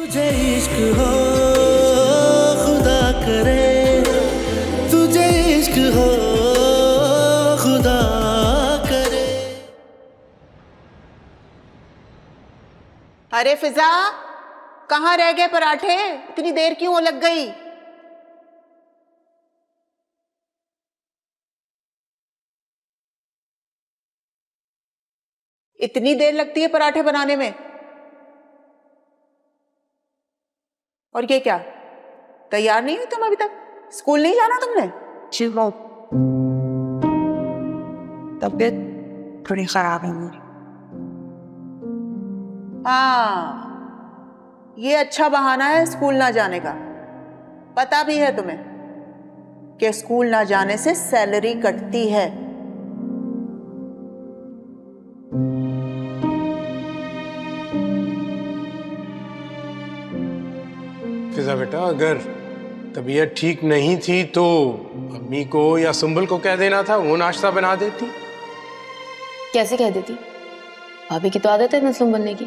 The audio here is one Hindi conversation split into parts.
तुझे इश्क हो खुदा करे, तुझे इश्क हो खुदा करे। अरे फिजा, कहाँ रह गए पराठे? इतनी देर क्यों लग गई? इतनी देर लगती है पराठे बनाने में? और ये क्या, तैयार नहीं हुई तुम अभी तक? स्कूल नहीं जाना तुमने? तबीयत थोड़ी खराब है मेरी। हाँ, ये अच्छा बहाना है स्कूल ना जाने का। पता भी है तुम्हें कि स्कूल ना जाने से सैलरी कटती है। फिजा बेटा, अगर तबीयत ठीक नहीं थी तो अम्मी को या सुंबल को कह देना था, वो नाश्ता बना देती। कैसे कह देती? भाभी की तो आदत है मसलूम बनने की।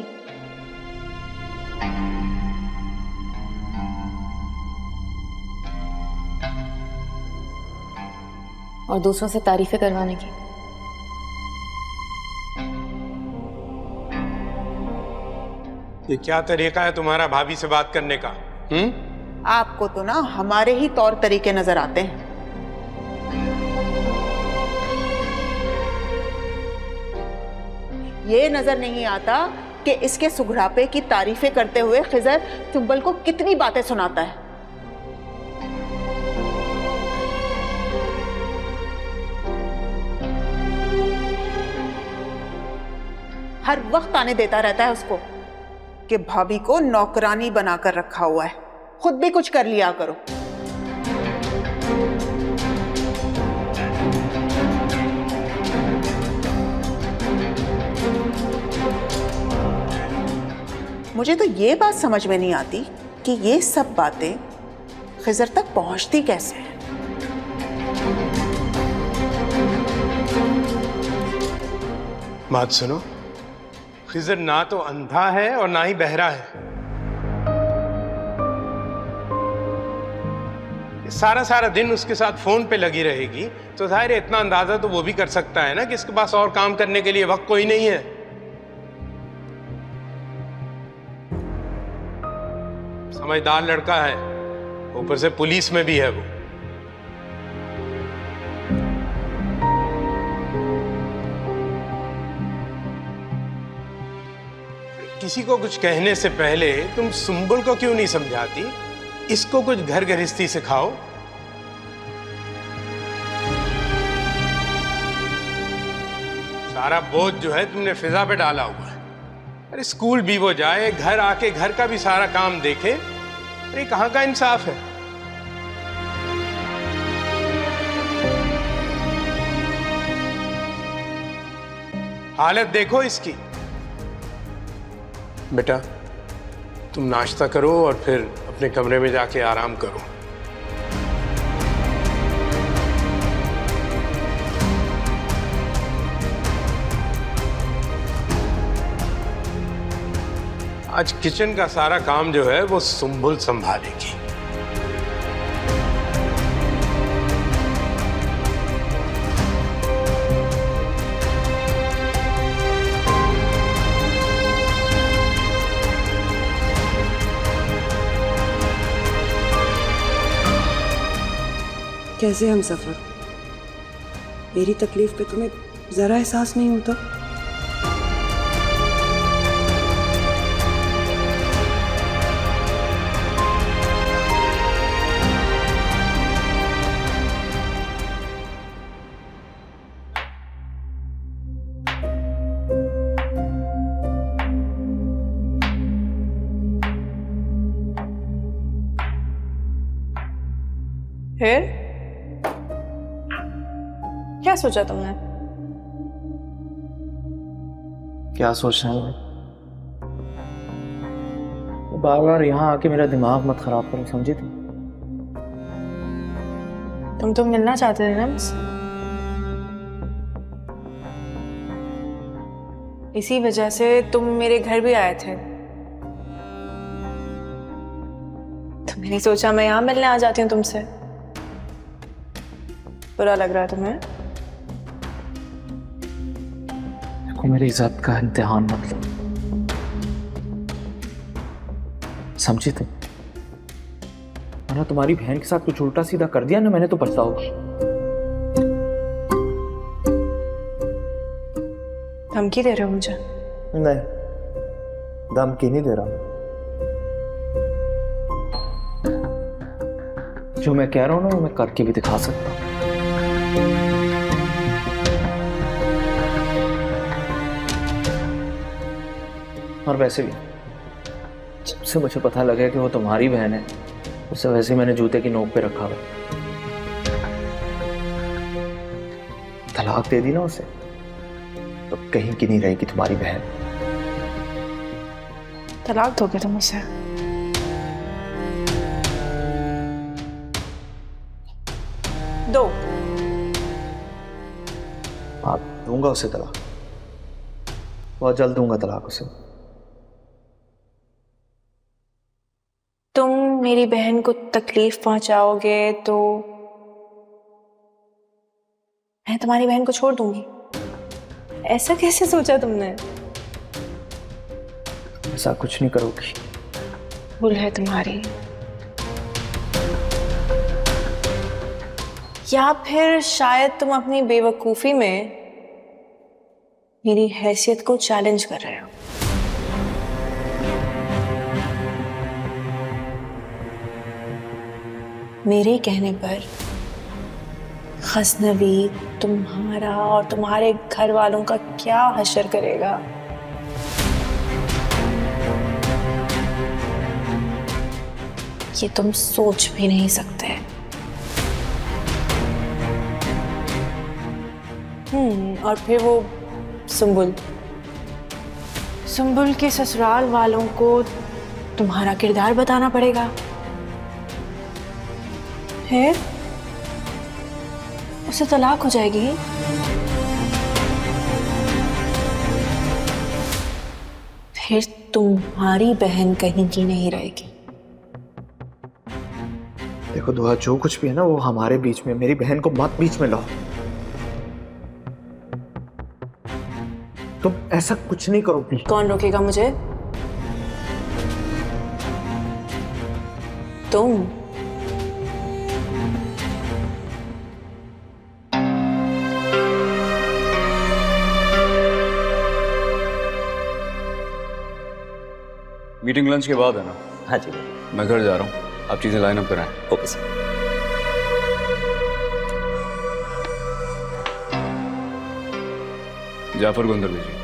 और दूसरों से तारीफें करवाने की। ये क्या तरीका है तुम्हारा भाभी से बात करने का? आपको तो ना हमारे ही तौर तरीके नजर आते हैं। ये नजर नहीं आता कि इसके सुघड़ापे की तारीफें करते हुए खिजर चुंबल को कितनी बातें सुनाता है। हर वक्त आने देता रहता है उसको कि भाभी को नौकरानी बनाकर रखा हुआ है, खुद भी कुछ कर लिया करो। मुझे तो ये बात समझ में नहीं आती कि ये सब बातें खिजर तक पहुंचती कैसे हैं। बात सुनो, खिजर ना तो अंधा है और ना ही बहरा है। सारा सारा दिन उसके साथ फोन पे लगी रहेगी तो जाहिर है इतना अंदाजा तो वो भी कर सकता है ना कि इसके पास और काम करने के लिए वक्त कोई नहीं है। समझदार लड़का है, ऊपर से पुलिस में भी है वो। किसी को कुछ कहने से पहले तुम सुंबल को क्यों नहीं समझाती? इसको कुछ घर गृहस्थी सिखाओ। सारा बोझ जो है तुमने फिजा पे डाला हुआ है। अरे स्कूल भी वो जाए, घर आके घर का भी सारा काम देखे। अरे कहाँ का इंसाफ है? हालत देखो इसकी। बेटा, तुम नाश्ता करो और फिर अपने कमरे में जाके आराम करो। आज किचन का सारा काम जो है वो सुंबुल संभालेगी। कैसे हम सफर? मेरी तकलीफ पे तुम्हें जरा एहसास नहीं होता? फिर क्या सोचा तुमने? क्या सोचना है? बार बार यहाँ आके मेरा दिमाग मत खराब करो, समझी तुम तो मिलना चाहते थे ना मुझसे, इसी वजह से तुम मेरे घर भी आए थे। मैंने सोचा मैं यहाँ मिलने आ जाती हूँ तुमसे। बुरा लग रहा है तुम्हें? देखो मेरी इज्जत का इम्तिहान मत लो, समझी तुम? मैंने तुम्हारी बहन के साथ कुछ उल्टा सीधा कर दिया ना, मैंने तो पछताओगी। धमकी दे रहे हो मुझे? नहीं, धमकी नहीं दे रहा। जो मैं कह रहा हूं ना वो मैं करके भी दिखा सकता हूं। और वैसे भी जब से मुझे पता लगा कि वो तुम्हारी बहन है, उससे वैसे मैंने जूते की नोक पे रखा हुआ। तलाक दे दी ना उसे, तो कहीं की नहीं रहेगी तुम्हारी बहन। तलाक दोगे तुम उसे? दो। हाँ, दूंगा उसे तलाक, बहुत जल्द दूंगा तलाक उसे। तुम मेरी बहन को तकलीफ पहुंचाओगे तो मैं तुम्हारी बहन को छोड़ दूंगी? ऐसा कैसे सोचा तुमने? ऐसा कुछ नहीं करोगी। भूल है तुम्हारी, या फिर शायद तुम अपनी बेवकूफी में मेरी हैसियत को चैलेंज कर रहे हो। मेरे कहने पर गजनवी तुम्हारा और तुम्हारे घर वालों का क्या हश्र करेगा। ये तुम सोच भी नहीं सकते। और फिर वो सुंबुल के ससुराल वालों को तुम्हारा किरदार बताना पड़ेगा। फिर उसे तलाक हो जाएगी। फिर तुम्हारी बहन कहीं की नहीं रहेगी। देखो दुआ, जो कुछ भी है ना वो हमारे बीच में, मेरी बहन को मत बीच में लाओ। तुम ऐसा कुछ नहीं करोगी। कौन रोकेगा मुझे? तुम। मीटिंग लंच के बाद है ना? हाँ जी। मैं घर जा रहा हूँ, आप चीजें लाइन अप कराएं। Okay sir. जाफर को अंदर भेजिए।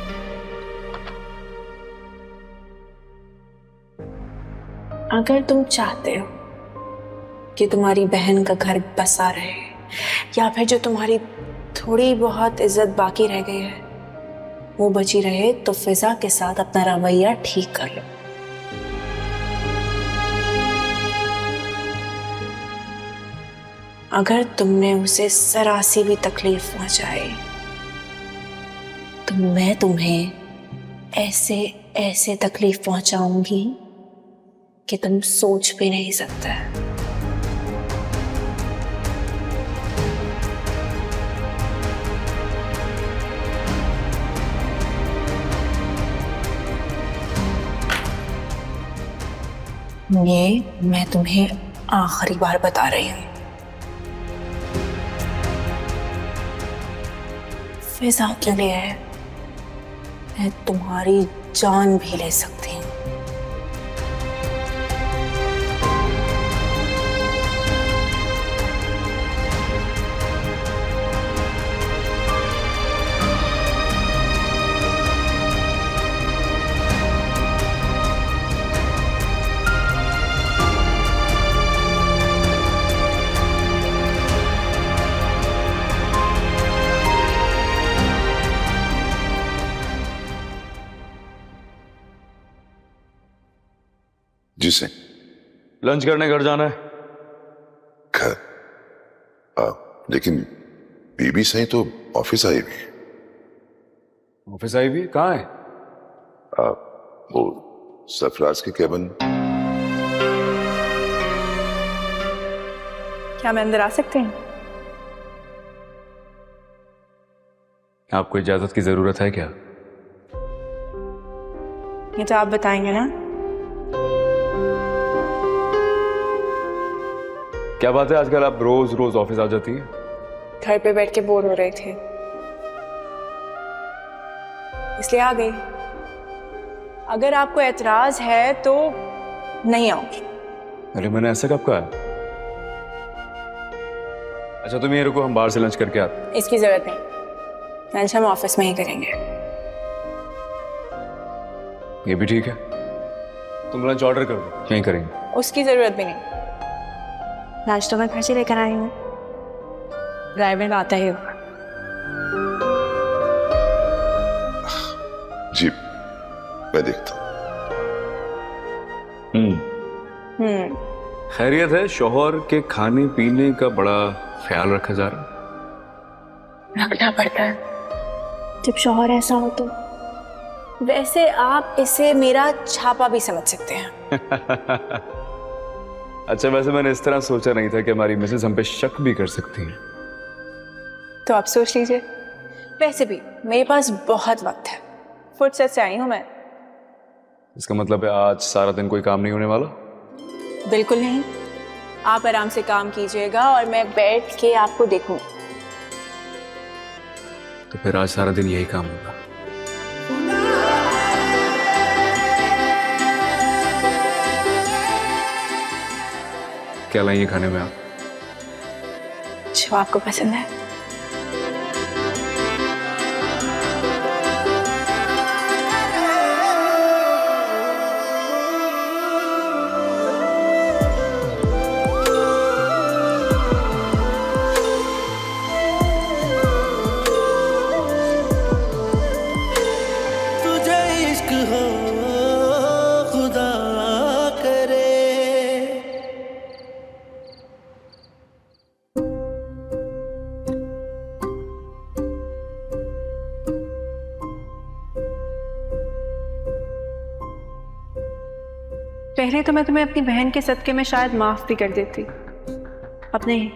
अगर तुम चाहते हो कि तुम्हारी बहन का घर बसा रहे, या फिर जो तुम्हारी थोड़ी बहुत इज्जत बाकी रह गई है वो बची रहे, तो फिजा के साथ अपना रवैया ठीक कर लो। अगर तुमने उसे जरा-सी भी तकलीफ पहुंचाई तो मैं तुम्हें ऐसे ऐसे तकलीफ पहुंचाऊंगी कि तुम सोच भी नहीं सकते। ये मैं तुम्हें आखिरी बार बता रही हूं। फिजा के लिए मैं तुम्हारी जान भी ले सकती हूँ। जिसे लंच करने घर जाना है। घर? लेकिन बीबी सही तो ऑफिस आई हुई। ऑफिस आई भी कहाँ है? वो सरफराज के केबिन। क्या मैं अंदर आ सकती हूँ? आपको इजाजत की जरूरत है क्या? ये तो आप बताएंगे ना। क्या बात है, आजकल आप रोज रोज ऑफिस आ जाती है? घर पे बैठ के बोर हो रहे थे, इसलिए आ गई। अगर आपको एतराज है तो नहीं आऊंगी। अरे मैंने ऐसा कब कहा है? अच्छा तुम ये रुको, हम बाहर से लंच करके आते। इसकी जरूरत नहीं, लंच हम ऑफिस में ही करेंगे। ये भी ठीक है, तुम लंच ऑर्डर कर दो, यहीं करेंगे। उसकी जरूरत भी नहीं, लंच तो मैं घर से लेकर आई हूँ, ड्राइवर आता ही होगा। जी मैं देखता हूँ। खैरियत है? शौहर के खाने पीने का बड़ा ख्याल रखा जा रहा? रखना पड़ता है जब शौहर ऐसा हो तो। वैसे आप इसे मेरा छापा भी समझ सकते हैं। अच्छा वैसे मैंने इस तरह सोचा नहीं था कि हमारी मिसेस हम पे शक भी कर सकती है। तो आप सोच लीजिए। वैसे भी मेरे पास बहुत वक्त है, फुर्सत से आई हूं मैं। इसका मतलब है आज सारा दिन कोई काम नहीं होने वाला? बिल्कुल नहीं, आप आराम से काम कीजिएगा और मैं बैठ के आपको देखूं। तो फिर आज सारा दिन यही काम होगा। क्या लाइए खाने में आप? जो आपको पसंद है। तुझे इश्क हो खुदा करे। पहले तो मैं तुम्हें अपनी बहन के सदके में शायद माफ भी कर देती, अब नहीं।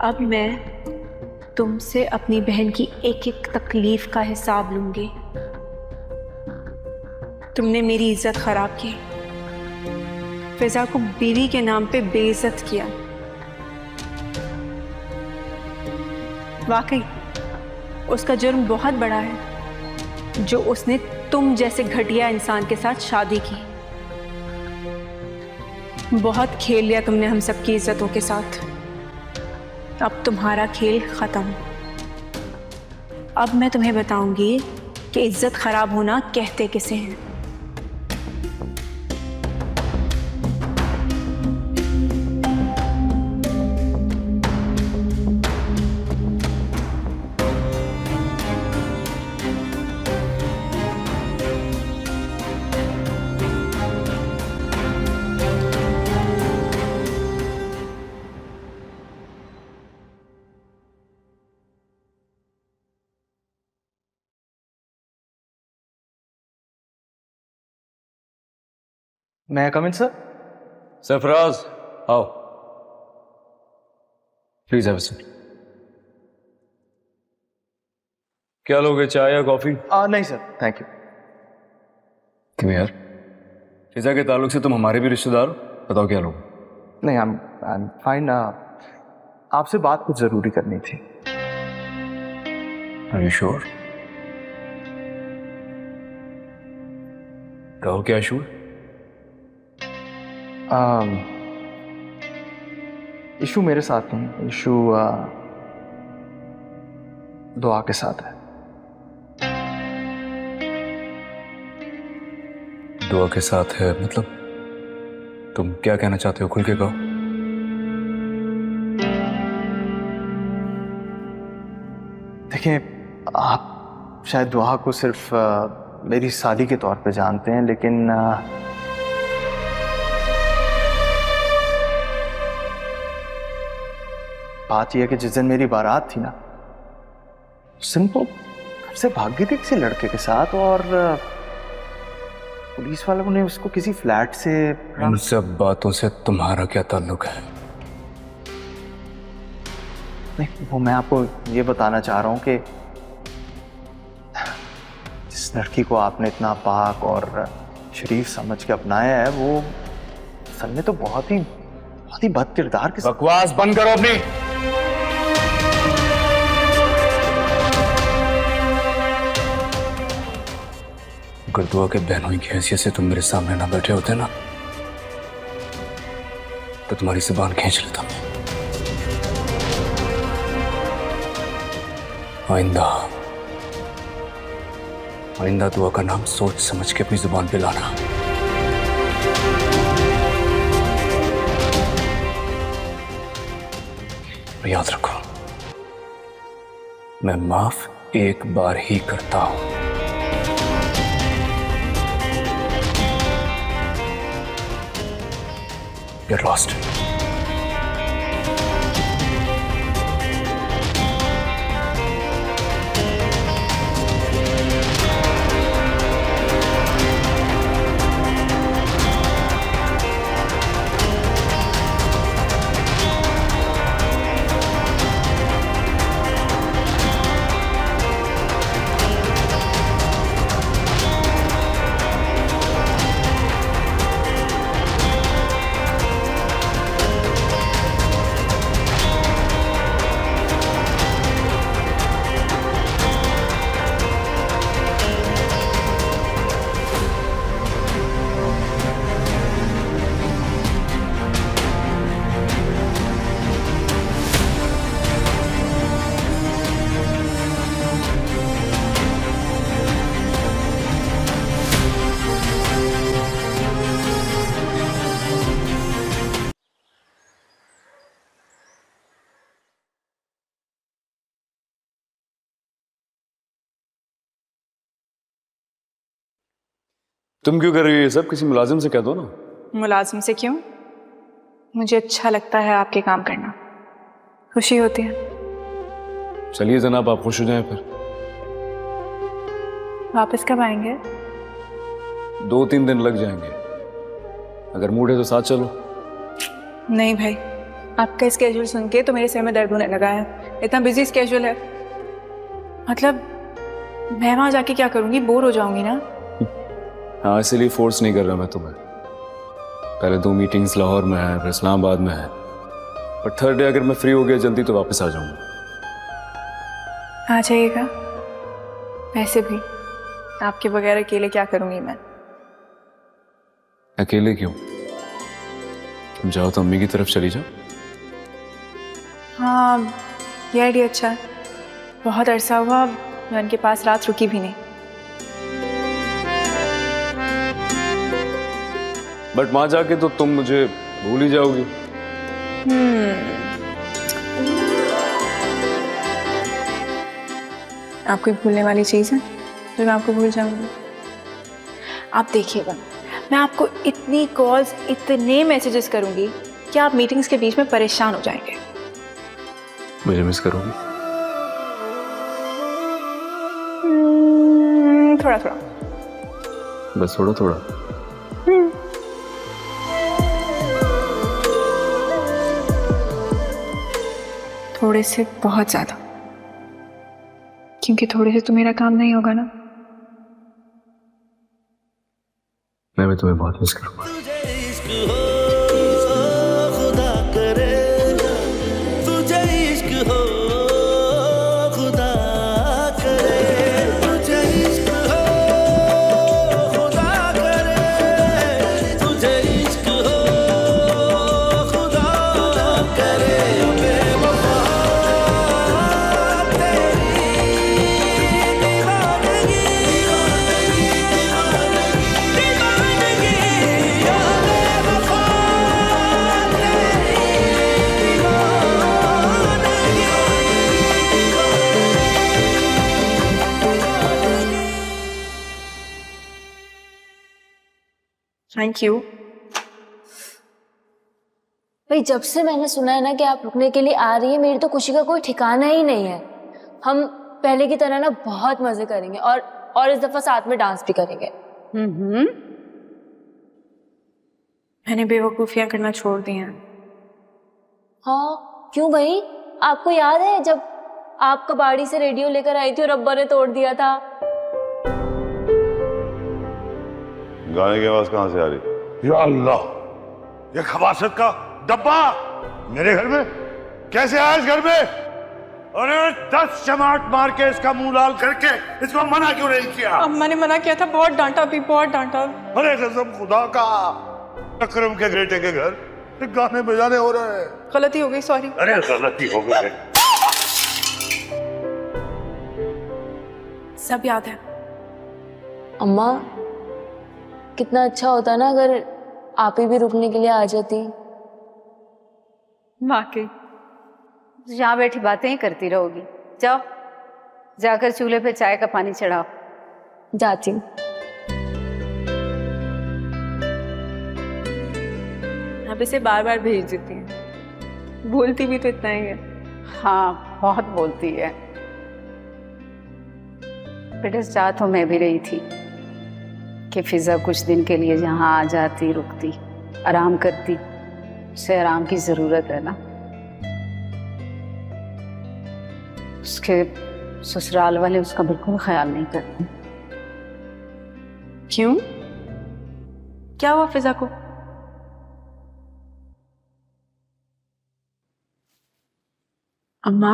अब मैं तुमसे अपनी बहन की एक एक तकलीफ का हिसाब लूंगी। तुमने मेरी इज्जत खराब की, फिजा को बीवी के नाम पे बेइज्जत किया। वाकई उसका जुर्म बहुत बड़ा है जो उसने तुम जैसे घटिया इंसान के साथ शादी की। बहुत खेल लिया तुमने हम सबकी इज्जतों के साथ, अब तुम्हारा खेल खत्म। अब मैं तुम्हें बताऊंगी कि इज्जत खराब होना कहते किसे हैं। मैं कम इन सर? सरफराज आओ, प्लीज हैव अ सीट। क्या लोगे, चाय या कॉफी? नहीं सर, थैंक यू। क्यों यार, फिजा के ताल्लुक से तुम हमारे भी रिश्तेदार हो, बताओ क्या लोगे? नहीं, आई एम फाइन। आपसे बात कुछ जरूरी करनी थी। Are you sure? कहो क्या इशू है? इशू मेरे साथ नहीं, इशू दुआ के साथ है। दुआ के साथ है मतलब? तुम क्या कहना चाहते हो, खुल के कहो। देखिए, आप शायद दुआ को सिर्फ मेरी शादी के तौर पे जानते हैं, लेकिन बात यह है कि जिस दिन मेरी बारात थी ना, सिंपल घर से भाग गई थी किसी लड़के के साथ, और पुलिस वालों ने उसको किसी फ्लैट से। इन सब बातों से तुम्हारा क्या ताल्लुक है? नहीं, वो मैं आपको ये बताना चाह रहा हूँ कि जिस लड़की को आपने इतना पाक और शरीफ समझ के अपनाया है, वो असल में तो बहुत ही बद किरदार के बकवास बंद करो अपनी। अगर दुआ के बहनों की हैसियत से तुम मेरे सामने ना बैठे होते ना, तो तुम्हारी जुबान खींच लेता मैं। आइंदा दुआ का नाम सोच समझ के अपनी जुबान पे लाना। और याद रखो, मैं माफ एक बार ही करता हूं। You're lost. तुम क्यों कर रही हो ये सब? किसी मुलाजिम से कह दो ना। मुलाजिम से क्यों? मुझे अच्छा लगता है आपके काम करना, खुशी होती है। चलिए जनाब, आप खुश हो जाएं फिर। वापस कब आएंगे? 2-3 दिन लग जाएंगे। अगर मूड है तो साथ चलो। नहीं भाई, आपका स्केड्यूल सुन के तो मेरे सिर में दर्द होने लगा है। इतना बिजी स्केड्यूल है, मतलब मैं वहां जाके क्या करूंगी? बोर हो जाऊंगी ना। हाँ, इसीलिए फोर्स नहीं कर रहा मैं तुम्हें। पहले 2 मीटिंग्स लाहौर में है, फिर इस्लामाबाद में है, और थर्ड डे अगर मैं फ्री हो गया जल्दी तो वापस आ जाऊंगा। आ जाइएगा। वैसे भी आपके बगैर अकेले क्या करूंगी मैं? अकेले क्यों? तुम जाओ तो अम्मी की तरफ चली जाओ। हाँ, ये आइडिया अच्छा है। बहुत अरसा हुआ मैं उनके पास रात रुकी भी नहीं। बट वहां जाके तो तुम मुझे भूल ही जाओगी। आप कोई भूलने वाली चीज़ है जो मैं आपको भूल जाऊंगी? आप देखिएगा, मैं आपको इतनी कॉल्स, इतने मैसेजेस करूंगी कि आप मीटिंग्स के बीच में परेशान हो जाएंगे। मुझे मिस करोगी? थोड़ा थोड़ा, बस थोड़ा थोड़ा। थोड़े से बहुत ज्यादा, क्योंकि थोड़े से तो मेरा काम नहीं होगा ना। मैं भी तुम्हें बहुत मिस करूंगा। तुझे इश्क हो खुदा करे, तुझे इश्क हो खुदा करे, तुझे इश्क हो खुदा करे, तुझे इश्क हो खुदा करे। बेवफा तेरी दीवानगी, दीवानगी या बेवफा तेरी थैंक यू। भाई, जब से मैंने सुना है ना कि आप रुकने के लिए आ रही है, मेरी तो खुशी का कोई ठिकाना ही नहीं है। हम पहले की तरह ना बहुत मजे करेंगे और इस दफा साथ में डांस भी करेंगे। मैंने बेवकूफियां करना छोड़ दी हैं। हाँ, क्यों भाई? आपको याद है जब आप कबाड़ी से रेडियो लेकर आई थी और अब्बा ने तोड़ दिया था? गाने की आवाज कहाँ से आ रही? या अल्लाह, ये खबासत का डब्बा मेरे घर में कैसे आया? इस घर में अरे 10 चमाट मार के इसका मुंह लाल करके इसको मना क्यों नहीं किया? अम्मा ने मना किया था, बहुत डांटा भी, बहुत डांटा। अरे कसम खुदा का, अकरम के बेटे के घर गाने बजाने हो रहे हैं। गलती हो गई, सॉरी। अरे गलती हो गई। सब याद है। अम्मा, कितना अच्छा होता ना अगर आप ही भी रुकने के लिए आ जाती। वाकई यहाँ बैठी बातें ही करती रहोगी। जाओ जाकर चूल्हे पे चाय का पानी चढ़ाओ। जाती हूँ। आप इसे बार बार भेज देती हैं, बोलती भी तो इतना ही है। हाँ, बहुत बोलती है। बेटा चाह तो मैं भी रही थी कि फिजा कुछ दिन के लिए यहाँ आ जाती, रुकती, आराम करती। उसे आराम की जरूरत है ना। उसके ससुराल वाले उसका बिल्कुल ख्याल नहीं करते। क्यों? क्या हुआ फिजा को? अम्मा,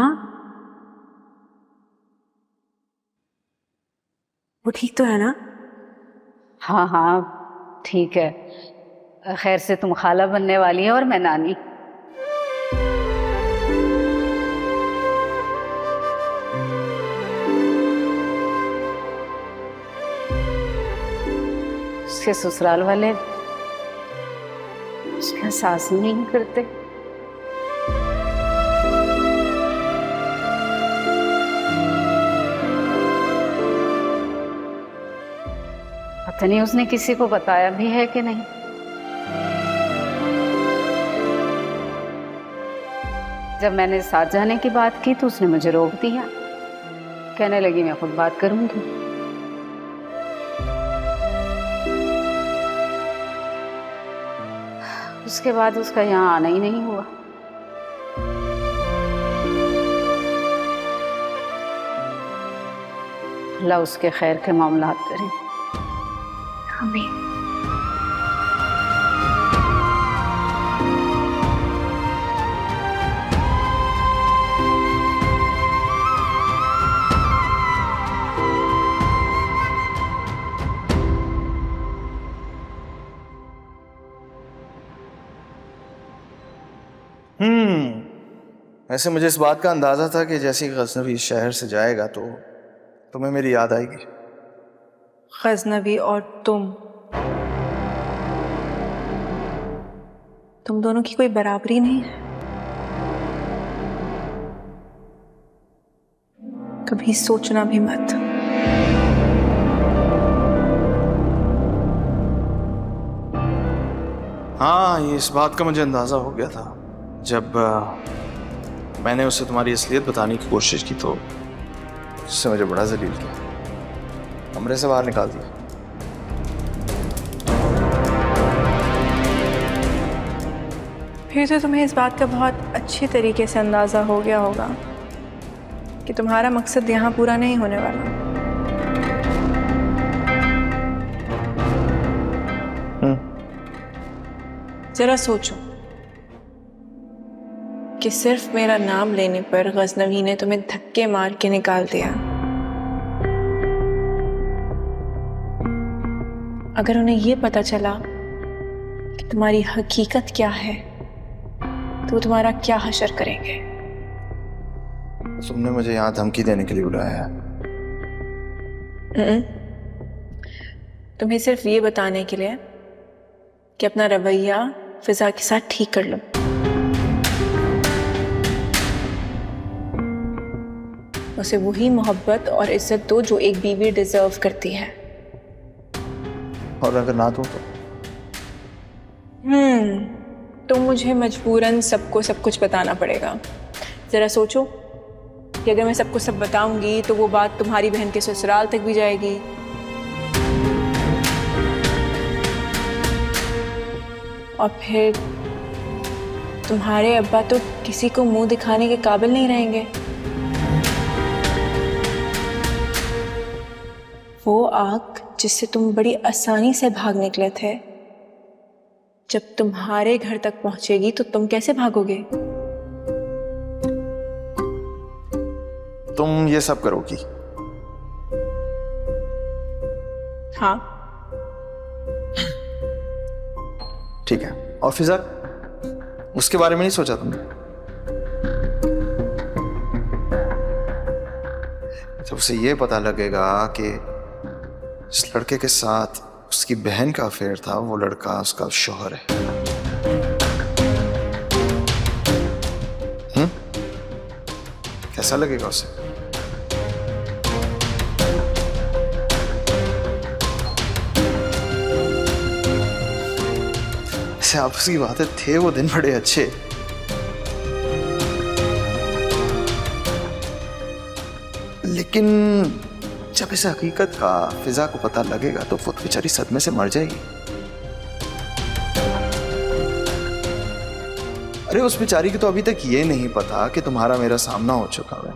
वो ठीक तो है ना? हाँ हाँ ठीक है। खैर से तुम खाला बनने वाली है और मैं नानी। उसके ससुराल वाले उसका एहसास नहीं करते। पता नहीं उसने किसी को बताया भी है कि नहीं। जब मैंने साथ जाने की बात की तो उसने मुझे रोक दिया, कहने लगी मैं खुद बात करूंगी। उसके बाद उसका यहाँ आना ही नहीं हुआ। अल्लाह उसके खैर के मामलात करे। आमीन। वैसे मुझे इस बात का अंदाजा था कि जैसे ही गजनवी इस शहर से जाएगा तो तुम्हें मेरी याद आएगी। गजनवी और तुम दोनों की कोई बराबरी नहीं है। कभी सोचना भी मत। हाँ, ये इस बात का मुझे अंदाजा हो गया था जब मैंने उसे तुम्हारी असलियत बताने की कोशिश की तो उससे मुझे बड़ा जलील किया, कमरे से बाहर निकाल दिया। फिर तो तुम्हें इस बात का बहुत अच्छी तरीके से अंदाजा हो गया होगा कि तुम्हारा मकसद यहाँ पूरा नहीं होने वाला। जरा सोचो कि सिर्फ मेरा नाम लेने पर गजनवी ने तुम्हें धक्के मार के निकाल दिया। अगर उन्हें यह पता चला कि तुम्हारी हकीकत क्या है तो वो तुम्हारा क्या हशर करेंगे? तुमने मुझे यहाँ धमकी देने के लिए बुलाया है? तुम्हें सिर्फ ये बताने के लिए कि अपना रवैया फिजा के साथ ठीक कर लो। उसे वही मोहब्बत और इज्जत दो जो एक बीवी डिजर्व करती है। और अगर ना दो तो मुझे मजबूरन सबको सब कुछ बताना पड़ेगा। जरा सोचो कि अगर मैं सबको सब बताऊंगी तो वो बात तुम्हारी बहन के ससुराल तक भी जाएगी। और तुम्हारे अब्बा तो किसी को मुंह दिखाने के काबिल नहीं रहेंगे। वो आग जिससे तुम बड़ी आसानी से भाग निकले थे, जब तुम्हारे घर तक पहुंचेगी तो तुम कैसे भागोगे? तुम ये सब करोगी? हाँ। ठीक है। और फिजा, उसके बारे में नहीं सोचा तुमने? जब उसे ये पता लगेगा कि इस लड़के के साथ उसकी बहन का अफेयर था, वो लड़का उसका शौहर है, कैसा लगेगा उसे? ऐसे आपस की बातें थे वो दिन बड़े अच्छे। लेकिन जब इस हकीकत का फिजा को पता लगेगा तो वो बेचारी सदमे से मर जाएगी। अरे उस बेचारी की तो अभी तक ये नहीं पता कि तुम्हारा मेरा सामना हो चुका है।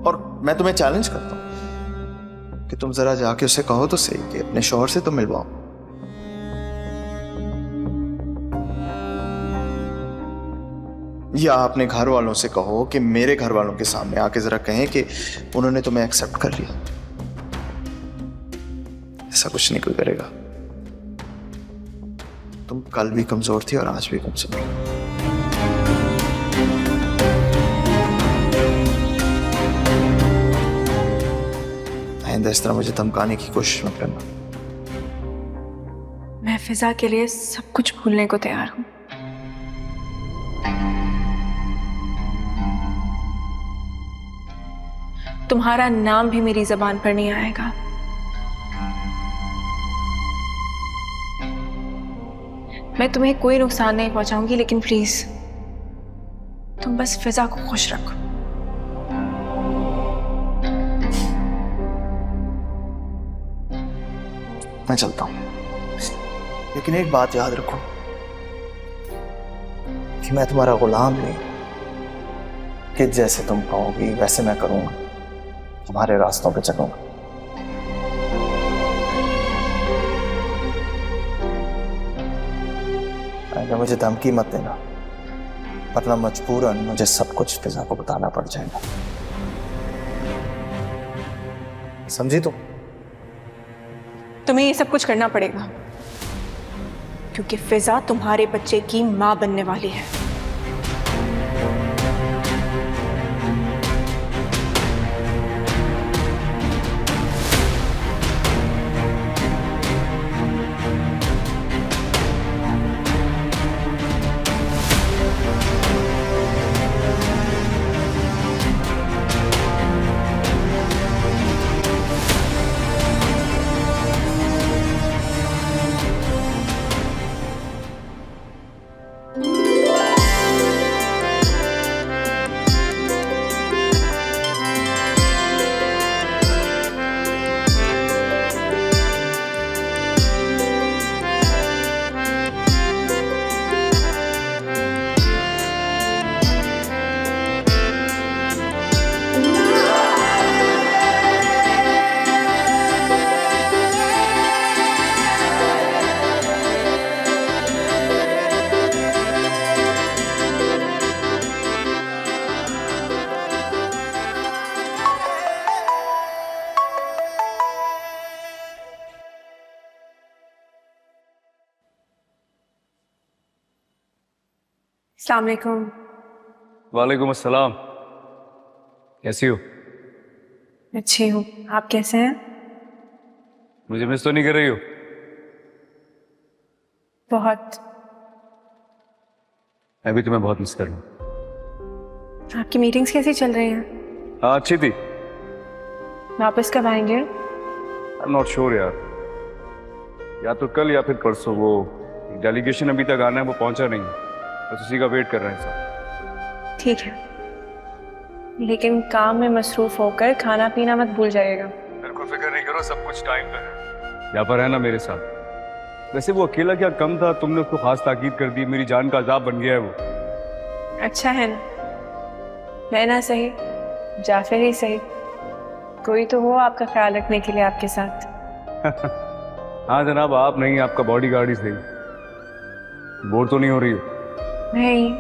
और मैं तुम्हें चैलेंज करता हूं कि तुम जरा जाके उसे कहो तो सही कि अपने शौहर से तो मिलवाओ। या अपने घर वालों से कहो कि मेरे घर वालों के सामने आके जरा कहें कि उन्होंने तुम्हें एक्सेप्ट कर लिया। ऐसा कुछ नहीं कोई करेगा। तुम कल भी कमजोर थी और आज भी कमजोर। आइंदा इस तरह मुझे धमकाने की कोशिश मत करना। मैं फिजा के लिए सब कुछ भूलने को तैयार हूं। तुम्हारा नाम भी मेरी जबान पर नहीं आएगा। मैं तुम्हें कोई नुकसान नहीं पहुंचाऊंगी, लेकिन प्लीज तुम बस फिजा को खुश रखो। मैं चलता हूं, लेकिन एक बात याद रखो कि मैं तुम्हारा गुलाम नहीं, कि जैसे तुम कहोगी वैसे मैं करूंगा, तुम्हारे रास्तों पे चलूंगा। अगर मुझे धमकी मत देना, वरना मजबूरन मुझे सब कुछ फिजा को बताना पड़ जाएगा। समझी तुम? तुम्हें ये सब कुछ करना पड़ेगा, क्योंकि फिजा तुम्हारे बच्चे की मां बनने वाली है। अस्सलाम वालेकुम। वालेकुम अस्सलाम। कैसी हो? अच्छी हूँ, आप कैसे हैं? मुझे मिस तो नहीं कर रही हो? बहुत। मैं भी तुम्हें बहुत मिस कर रहा हूँ। आपकी मीटिंग्स कैसी चल रही हैं? हाँ अच्छी थी। वापस कब आएंगे? आई एम नॉट श्योर यार, या तो कल या फिर परसों। वो डेलीगेशन अभी तक आना है, वो पहुंचा नहीं, बस उसी का वेट कर रहे हैं सब। ठीक है, लेकिन काम में मसरूफ होकर खाना पीना मत भूल जाइएगा। कोई फिक्र नहीं करो, सब कुछ टाइम पे है। जाफर है ना मेरे साथ। वैसे वो अकेला क्या कम था, तुमने उसको खास ताकीद कर दी, मेरी जान का अजाब बन गया है वो। अच्छा है ना, मैं ना सही, जाफर ही सही, कोई तो हो आपका ख्याल रखने के लिए आपके साथ। हाँ जनाब, आप नहीं, आपका बॉडीगार्ड ही सही। बोर तो नहीं हो रही हो? नहीं,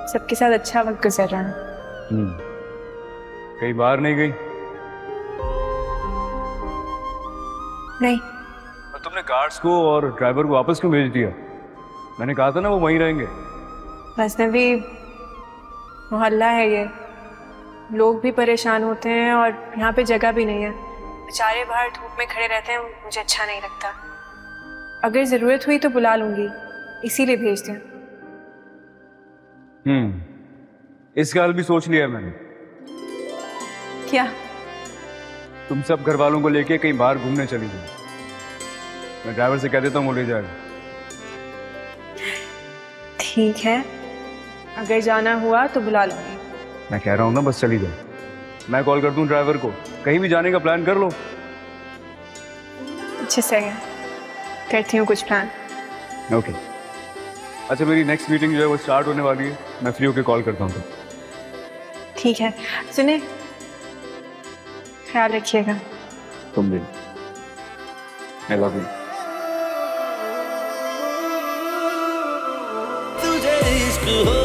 सबके साथ अच्छा वक्त गुजर रहा है। कहीं बाहर नहीं गई? नहीं। और तुमने गार्ड्स को और ड्राइवर को वापस क्यों भेज दिया? मैंने कहा था ना वो वहीं रहेंगे। मजनबी मोहल्ला है ये, लोग भी परेशान होते हैं और यहाँ पे जगह भी नहीं है। बेचारे बाहर धूप में खड़े रहते हैं, मुझे अच्छा नहीं लगता। अगर ज़रूरत हुई तो बुला लूँगी, इसीलिए भेज दिया। इसका हल भी सोच लिया है मैंने। क्या? तुम सब घर वालों को लेके कहीं बाहर घूमने चली गई। मैं ड्राइवर से कह देता हूँ वो ले जाएगा। ठीक है, अगर जाना हुआ तो बुला लूँगी। मैं कह रहा हूँ ना, बस चली जाओ। मैं कॉल कर दूँ ड्राइवर को, कहीं भी जाने का प्लान कर लो। अच्छे से है, करती हूँ कुछ प्लान। ओके। अच्छा, मेरी नेक्स्ट मीटिंग जो है वो स्टार्ट होने वाली है, मैं फ्री होकर कॉल करता हूँ। ठीक है, सुने, ख्याल रखिएगा। तुम भी। I love you. तुझे इश्क हो